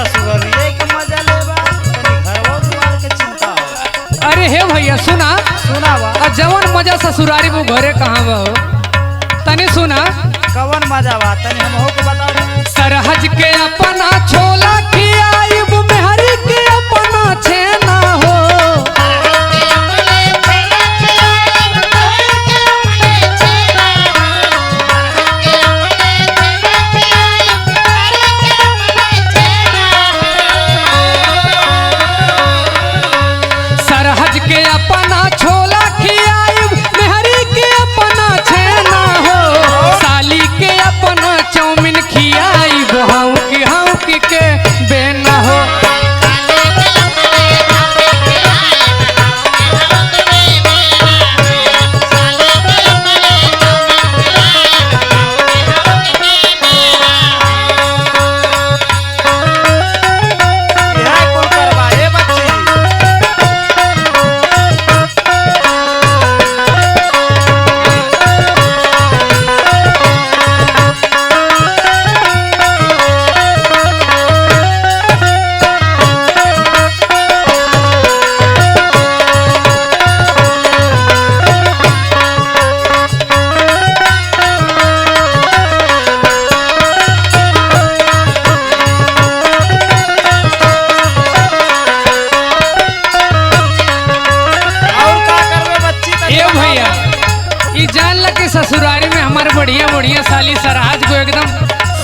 ससुररिए के मजा लेबा तनी घरवा दुआर के चिंता हो। अरे हे भैया सुना सुनावा जवन मजा ससुरारी वो घरे कहाँ बा हो तनी सुना कवन मजा बा तनी हमहू के बताओ। सरहज के अपना छोला खियाइब मेहरी के अपना छेना हो। सरहज के अपना छोला खियाइब मेहरी के अपना छेना हो। साली के अपना चौमिन खियाइब हाँ के बेना हो। यह कुल करवा ए बच्ची और का करबे बच्ची तनी ए भैया ई जान ल कि ससुरारी में हमारे बढ़िया बढ़िया साली सरहज को एकदम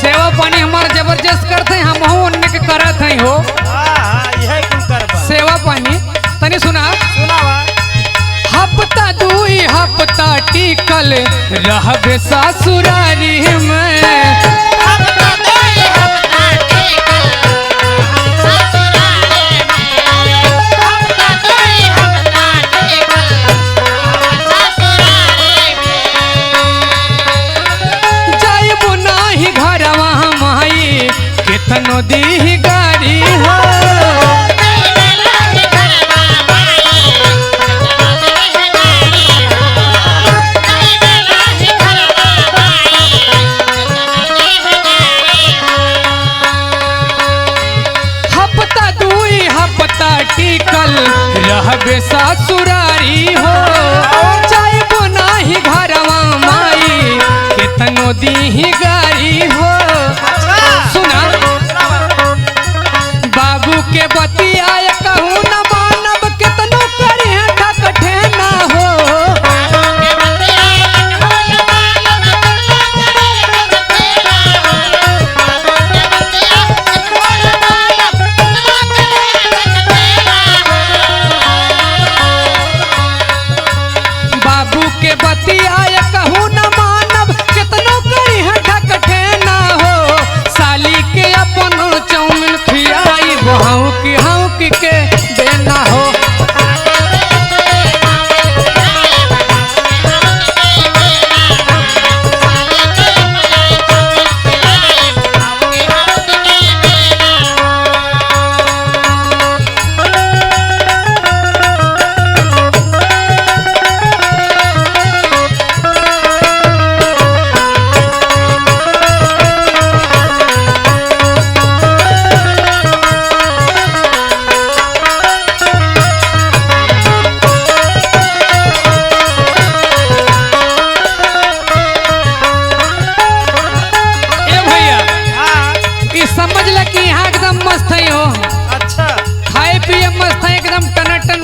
सेवा पानी हमार जबरदस्त करते हैं हम उनने के करत हैं हो हां यह कुल करबा सेवा पानी तनी सुना सुनावा हफ्ता दुई हफ्ता टिकल रहबे ससुरारी में। जाइबो नाही घरवा माई केतनो दी गाड़ी हो। हफ्ता दुई हफ्ता टिकल रहबे ससुरारी हो। जाइबो नाही घरवा माई केतनो दी गाड़ी हो। सुना बाबू के बतिया कहूँ न मानब केतनो करे ठकठे ना हो। बाबू के बतिया कहूँ न मानब केतनो करे ठकठे ना हो। साली के अपनो चौमिन खियाई हाँ के देना हो। समझ ल कि यहाँ एकदम मस्त है हो। अच्छा खाए पिए मस्त है एकदम टनाटन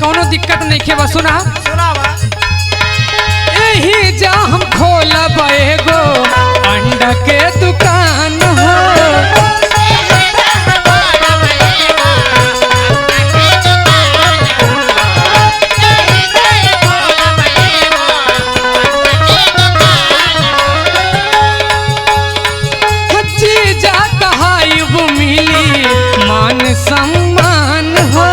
कोनो दिक्कत नहीं के। बस सुना सुनावा यही जा हम खोलब एगो अंडा के दुकान हो। जीजा कहाइब मिली मान सम्मान हो।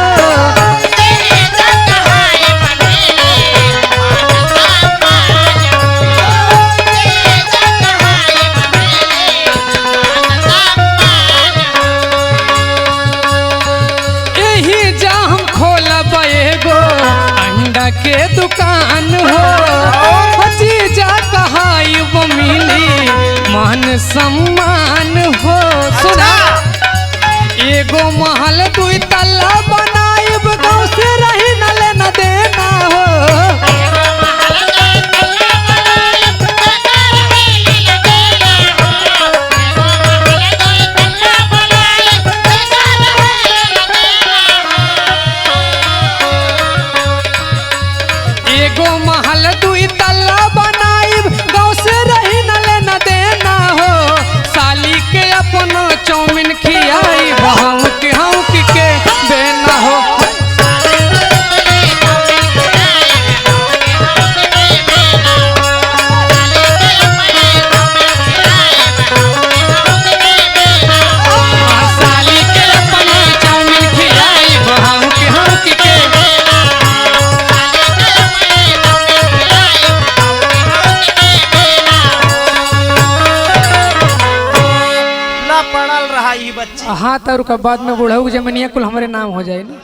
के दुकान हो जीजा कहाई वो मिली मान सम्मान हो। सुना हाँ तो बाद में बुढ़ऊ जमनिया कुल हमारे नाम हो जाए ना।